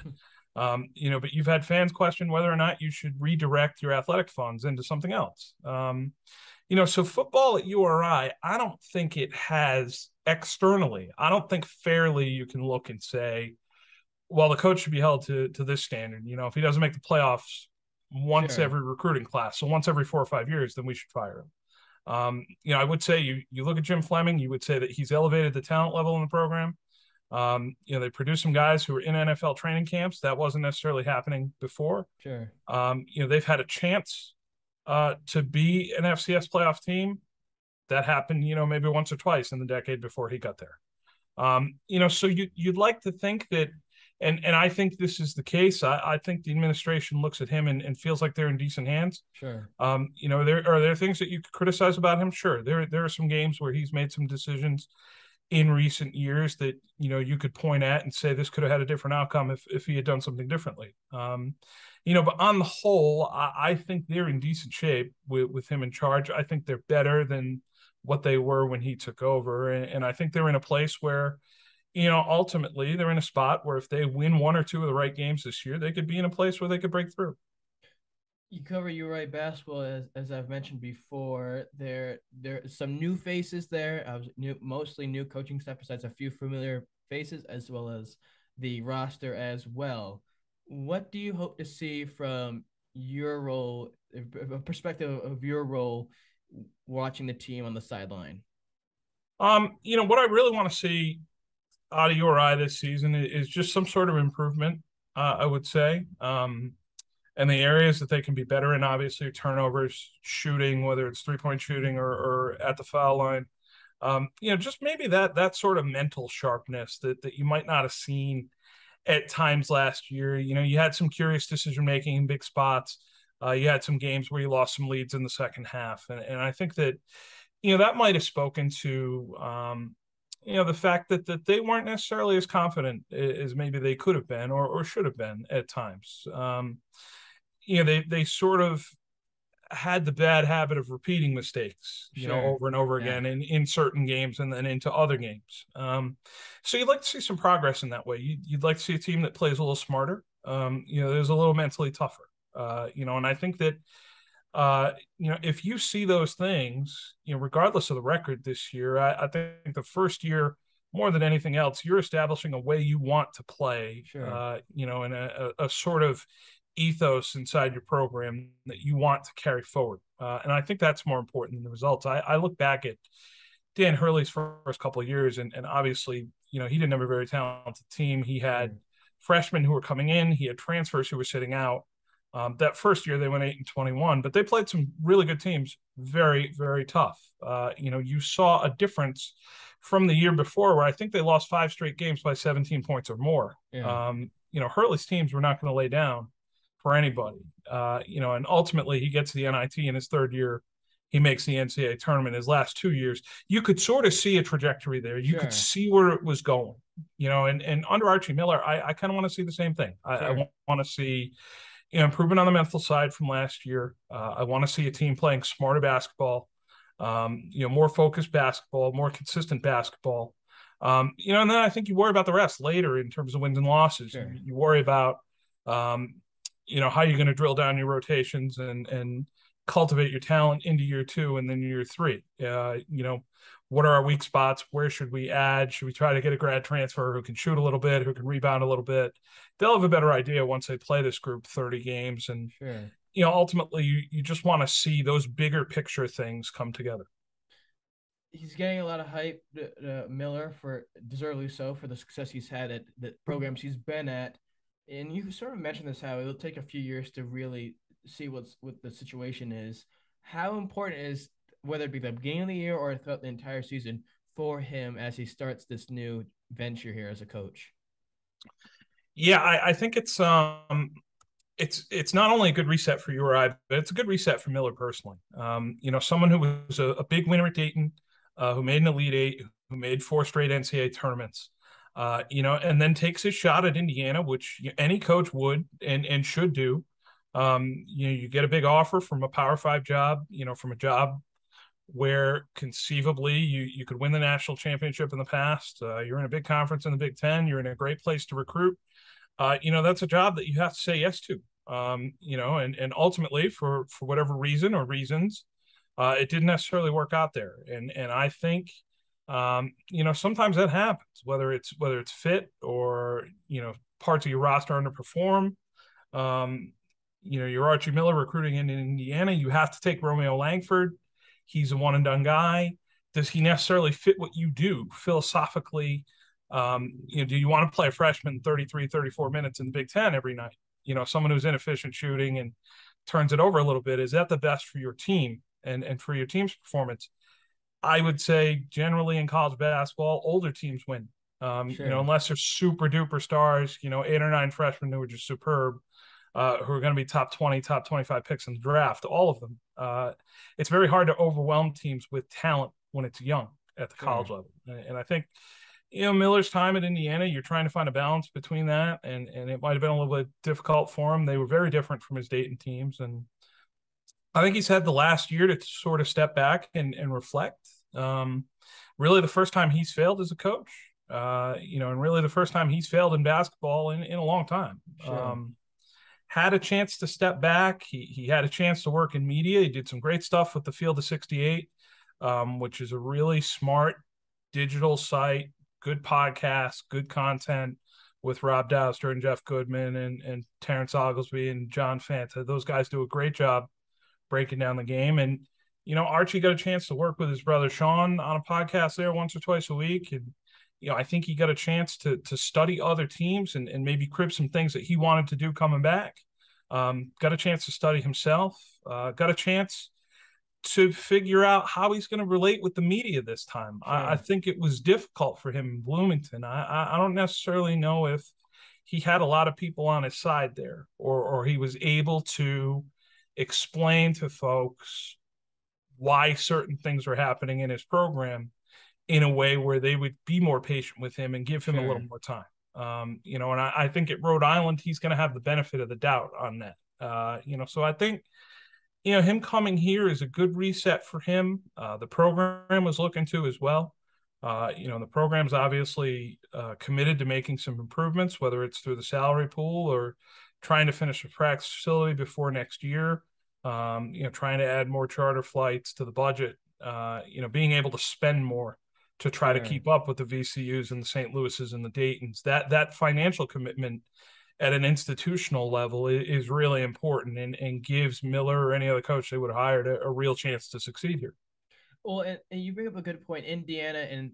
But you've had fans question whether or not you should redirect your athletic funds into something else. So football at URI, I don't think it has externally. I don't think fairly you can look and say, well, the coach should be held to this standard. If he doesn't make the playoffs once every recruiting class, so once every 4 or 5 years, then we should fire him. I would say you look at Jim Fleming, you would say that he's elevated the talent level in the program. They produced some guys who were in NFL training camps. That wasn't necessarily happening before. Sure. They've had a chance to be an FCS playoff team. That happened, maybe once or twice in the decade before he got there. So you'd like to think that, and I think this is the case. I think the administration looks at him and feels like they're in decent hands. Sure. There are things that you could criticize about him. Sure. There are some games where he's made some decisions in recent years that, you could point at and say this could have had a different outcome if he had done something differently. But on the whole, I think they're in decent shape with him in charge. I think they're better than what they were when he took over. And I think they're in a place where, ultimately they're in a spot where if they win 1 or 2 of the right games this year, they could be in a place where they could break through. You cover URI basketball, as I've mentioned before. There are some new faces there. Mostly new coaching staff, besides a few familiar faces, as well as the roster as well. What do you hope to see from your role, a perspective of your role, watching the team on the sideline? What I really want to see out of URI this season is just some sort of improvement. I would say. And the areas that they can be better in, obviously, turnovers, shooting, whether it's 3-point shooting or at the foul line. Just maybe that sort of mental sharpness that you might not have seen at times last year. You had some curious decision-making in big spots. You had some games where you lost some leads in the second half. And I think that, that might have spoken to, the fact that they weren't necessarily as confident as maybe they could have been or should have been at times. They sort of had the bad habit of repeating mistakes, over and over again in certain games and then into other games. So you'd like to see some progress in that way. You'd like to see a team that plays a little smarter, there's a little mentally tougher, and I think that, if you see those things, regardless of the record this year, I think the first year, more than anything else, you're establishing a way you want to play, and a sort of ethos inside your program that you want to carry forward. And I think that's more important than the results. I look back at Dan Hurley's first couple of years, and obviously, he didn't have a very talented team. He had freshmen who were coming in. He had transfers who were sitting out. That first year they went 8-21, but they played some really good teams, very, very tough. You saw a difference from the year before where I think they lost 5 straight games by 17 points or more. Hurley's teams were not going to lay down for anybody. And ultimately he gets the NIT in his third year. He makes the NCAA tournament his last 2 years. You could sort of see a trajectory there. You could see where it was going, and under Archie Miller, I kind of want to see the same thing. I want to see, improvement on the mental side from last year. I want to see a team playing smarter basketball, more focused basketball, more consistent basketball. And then I think you worry about the rest later in terms of wins and losses. You worry about, how you're going to drill down your rotations and cultivate your talent into year 2 and then year 3. What are our weak spots? Where should we add? Should we try to get a grad transfer who can shoot a little bit, who can rebound a little bit? They'll have a better idea once they play this group 30 games. And, ultimately you just want to see those bigger picture things come together. He's getting a lot of hype, Miller, for deservedly so, for the success he's had at the programs he's been at. And you sort of mentioned this, how it'll take a few years to really see what the situation is. How important is, whether it be the beginning of the year or throughout the entire season, for him as he starts this new venture here as a coach? Yeah, I think it's not only a good reset for URI, but it's a good reset for Miller personally. Someone who was a big winner at Dayton, who made an Elite Eight, who made 4 straight NCAA tournaments, and then takes his shot at Indiana, which any coach would and should do. You get a big offer from a Power 5 job, from a job where conceivably you could win the national championship in the past. You're in a big conference in the Big Ten. You're in a great place to recruit. That's a job that you have to say yes to. And ultimately for whatever reason or reasons, it didn't necessarily work out there. And I think, sometimes that happens, whether it's fit or, parts of your roster underperform. You're Archie Miller recruiting in Indiana. You have to take Romeo Langford. He's a one and done guy. Does he necessarily fit what you do philosophically? Do you want to play a freshman 33, 34 minutes in the Big Ten every night? Someone who's inefficient shooting and turns it over a little bit. Is that the best for your team and for your team's performance? I would say generally in college basketball, older teams win. Sure. Unless they're super duper stars, 8 or 9 freshmen who are just superb, who are going to be top 20, top 25 picks in the draft, all of them. It's very hard to overwhelm teams with talent when it's young at the college level. And I think, Miller's time at Indiana, you're trying to find a balance between that, and it might have been a little bit difficult for him. They were very different from his Dayton teams, and I think he's had the last year to sort of step back and reflect. Really the first time he's failed as a coach, and really the first time he's failed in basketball in a long time. Sure. Had a chance to step back. He had a chance to work in media. He did some great stuff with the Field of 68, which is a really smart digital site, good podcast, good content with Rob Dowster and Jeff Goodman and Terrence Oglesby and John Fanta. Those guys do a great job breaking down the game. And, Archie got a chance to work with his brother Sean on a podcast there once or twice a week. And, I think he got a chance to study other teams and maybe crib some things that he wanted to do coming back. Got a chance to study himself, got a chance to figure out how he's going to relate with the media this time. Sure. I think it was difficult for him in Bloomington. I don't necessarily know if he had a lot of people on his side there, or he was able to explain to folks why certain things were happening in his program in a way where they would be more patient with him and give him a little more time. And I think at Rhode Island, he's going to have the benefit of the doubt on that. So I think, him coming here is a good reset for him. The program was looking to as well. The program's obviously committed to making some improvements, whether it's through the salary pool or trying to finish a practice facility before next year. Trying to add more charter flights to the budget. Being able to spend more to try to keep up with the VCUs and the St. Louis's and the Daytons. That financial commitment at an institutional level is really important and gives Miller or any other coach they would have hired a real chance to succeed here. Well, and you bring up a good point. Indiana, and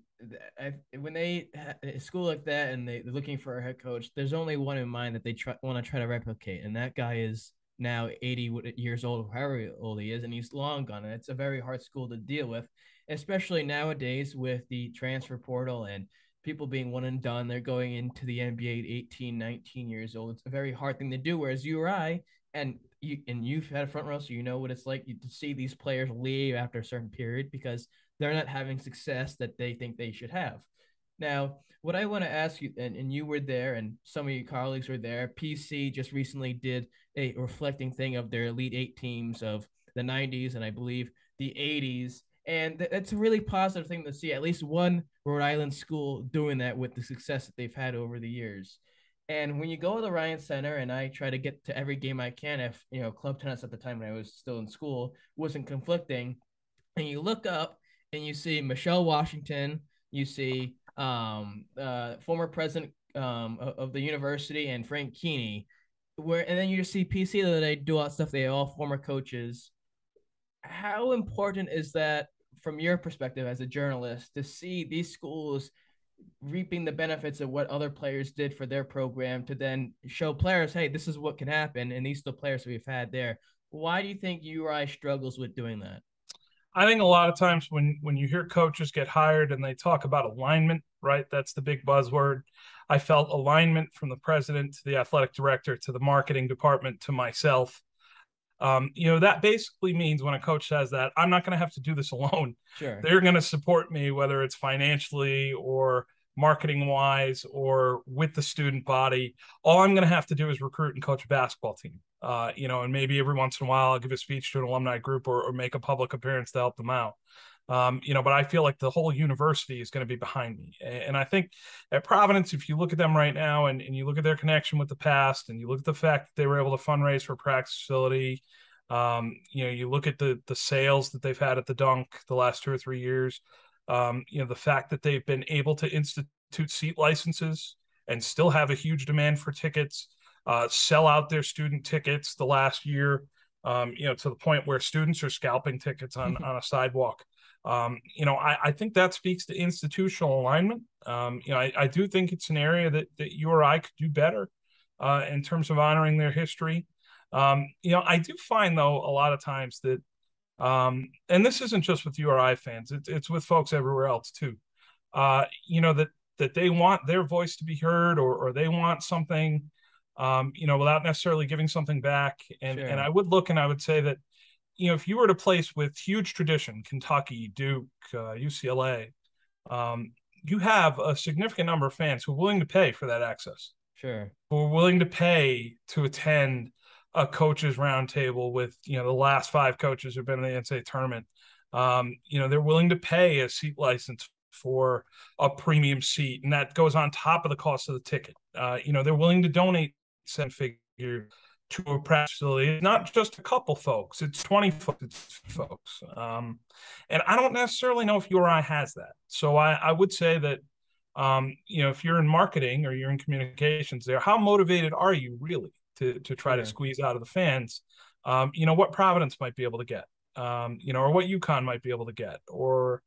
when they a school like that and they're looking for a head coach, there's only one in mind that they want to try to replicate, and that guy is now 80 years old, however old he is, and he's long gone. And it's a very hard school to deal with, especially nowadays with the transfer portal and people being one and done. They're going into the NBA at 18, 19 years old. It's a very hard thing to do. Whereas URI, and you've had a front row, so you know what it's like to see these players leave after a certain period because they're not having success that they think they should have. Now, what I want to ask you, and you were there, and some of your colleagues were there. PC just recently did a reflecting thing of their Elite Eight teams of the 90s and I believe the 80s. And that's a really positive thing to see, at least one Rhode Island school doing that with the success that they've had over the years. And when you go to the Ryan Center, and I try to get to every game I can, if, club tennis at the time when I was still in school wasn't conflicting, and you look up and you see Michelle Washington, you see former president of the university and Frank Keeney, and then you just see PC that they do all that stuff. They all former coaches. How important is that from your perspective as a journalist to see these schools reaping the benefits of what other players did for their program to then show players, hey, this is what can happen, and these are the players that we've had there Why do you think URI struggles with doing that? I think a lot of times when you hear coaches get hired and they talk about alignment, right? That's the big buzzword. I felt alignment from the president to the athletic director to the marketing department to myself. That basically means when a coach says that, I'm not going to have to do this alone. Sure. They're going to support me, whether it's financially or marketing wise or with the student body. All I'm going to have to do is recruit and coach a basketball team. And maybe every once in a while I'll give a speech to an alumni group or make a public appearance to help them out. But I feel like the whole university is going to be behind me. And I think at Providence, if you look at them right now and you look at their connection with the past and you look at the fact that they were able to fundraise for a practice facility, you look at the sales that they've had at the Dunk the last 2 or 3 years, the fact that they've been able to institute seat licenses and still have a huge demand for tickets, sell out their student tickets the last year, to the point where students are scalping tickets on a sidewalk. I think that speaks to institutional alignment. I do think it's an area that you or I could do better in terms of honoring their history. I do find, though, a lot of times that, and this isn't just with URI fans, it's with folks everywhere else too, that they want their voice to be heard or they want something, without necessarily giving something back. And I would look and I would say that, if you were to place with huge tradition, Kentucky, Duke, UCLA, you have a significant number of fans who are willing to pay for that access. Sure. Who are willing to pay to attend a coaches roundtable with, the last 5 coaches who've been in the NCAA tournament. They're willing to pay a seat license for a premium seat, and that goes on top of the cost of the ticket. They're willing to donate 7-figure to a practice facility. It's not just a couple folks, it's 20 folks. And I don't necessarily know if URI has that. So I would say that, if you're in marketing or you're in communications there, how motivated are you really to try to squeeze out of the fans, what Providence might be able to get, or what UConn might be able to get, or,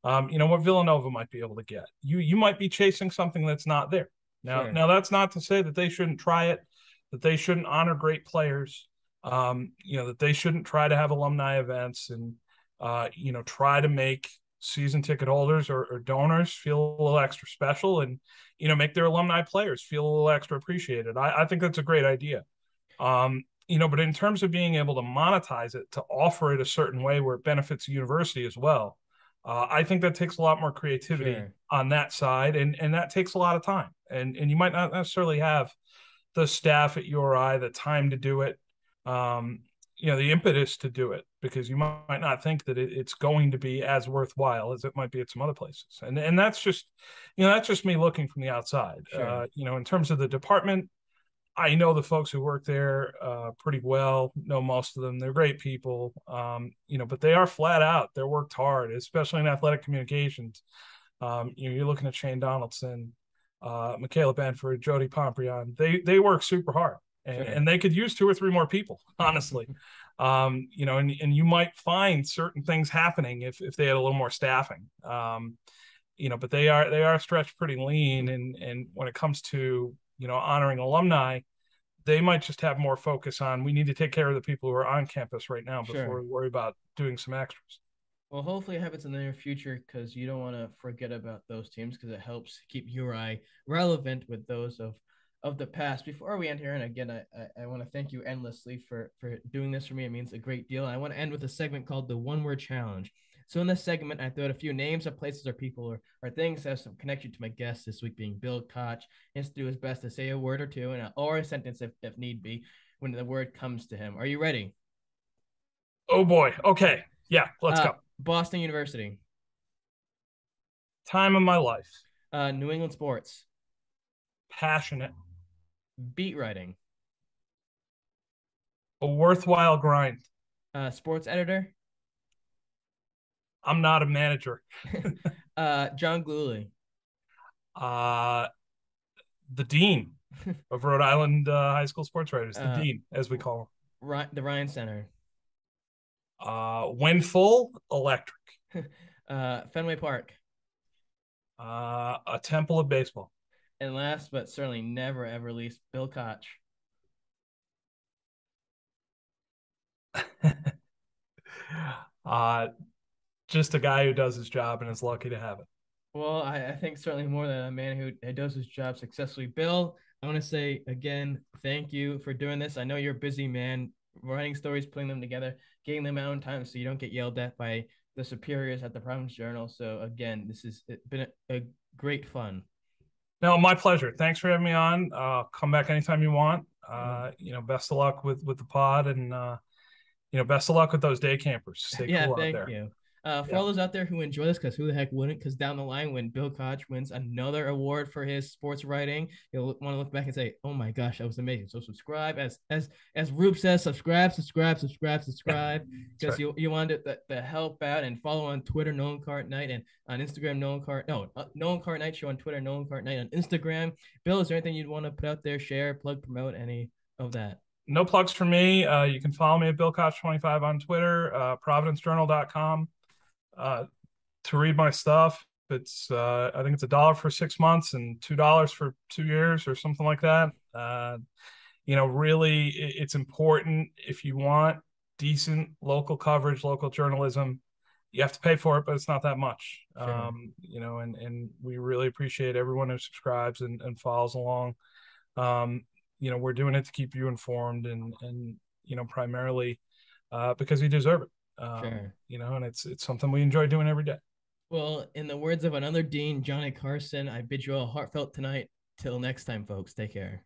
what Villanova might be able to get. You might be chasing something that's not there. Now that's not to say that they shouldn't try it, that they shouldn't honor great players, that they shouldn't try to have alumni events and, try to make season ticket holders or donors feel a little extra special and, make their alumni players feel a little extra appreciated. I think that's a great idea. But in terms of being able to monetize it, to offer it a certain way where it benefits the university as well, I think that takes a lot more creativity on that side. And that takes a lot of time. And you might not necessarily have the staff at URI, the time to do it, the impetus to do it, because you might not think that it's going to be as worthwhile as it might be at some other places. And that's just, that's just me looking from the outside. In terms of the department, I know the folks who work there pretty well, know most of them. They're great people, but they are flat out. They're worked hard, especially in athletic communications. You're looking at Shane Donaldson, Michaela Benford, Jody Pomprion. They work super hard, and they could use 2 or 3 more people, honestly. And you might find certain things happening if they had a little more staffing. But they are stretched pretty lean, and when it comes to honoring alumni, they might just have more focus on, we need to take care of the people who are on campus right now before we worry about doing some extras. Well, hopefully it happens in the near future, because you don't want to forget about those teams, because it helps keep URI relevant with those of the past. Before we end here, and again, I want to thank you endlessly for doing this for me. It means a great deal. And I want to end with a segment called the One Word Challenge. So in this segment, I throw out a few names of places or people or things that have some connection to my guest this week, being Bill Koch. He has to do his best to say a word or two or a sentence if need be when the word comes to him. Are you ready? Oh boy. Okay. Yeah, let's go. Boston University. Time of my life. New England sports. Passionate. Beat writing. A worthwhile grind. Sports editor. I'm not a manager. John Gluely. The dean of Rhode Island High School Sports Writers. The dean, as we call him. The Ryan Center. When full, electric. Fenway Park. A temple of baseball. And last but certainly never ever least, Bill Koch. Just a guy who does his job and is lucky to have it. Well, I think certainly more than a man who does his job successfully. Bill, I want to say again, thank you for doing this. I know you're a busy man, writing stories, putting them together, getting them out on time so you don't get yelled at by the superiors at the Providence Journal. So again, this has been a great fun. No, my pleasure. Thanks for having me on. Come back anytime you want. Best of luck with the pod, and best of luck with those day campers. Stay cool out there. Thank you. For all those out there who enjoy this, because who the heck wouldn't? Because down the line, when Bill Koch wins another award for his sports writing, you'll want to look back and say, "Oh my gosh, that was amazing!" So subscribe, as Rube says, subscribe, because right. you want to help out and follow on Twitter, Nolan Cart Night, and on Instagram, Nolan Cart Night Show on Twitter, Nolan Cart Night on Instagram. Bill, is there anything you'd want to put out there, share, plug, promote, any of that? No plugs for me. You can follow me at Bill Koch 25 on Twitter, providencejournal.com. To read my stuff. It's I think it's $1 for 6 months and $2 for 2 years or something like that. Really, it's important. If you want decent local coverage, local journalism, you have to pay for it, but it's not that much. Sure. And we really appreciate everyone who subscribes and follows along. We're doing it to keep you informed and primarily because you deserve it. Sure. And it's something we enjoy doing every day. Well, in the words of another Dean, Johnny Carson, I bid you all heartfelt tonight. Till next time, folks. Take care.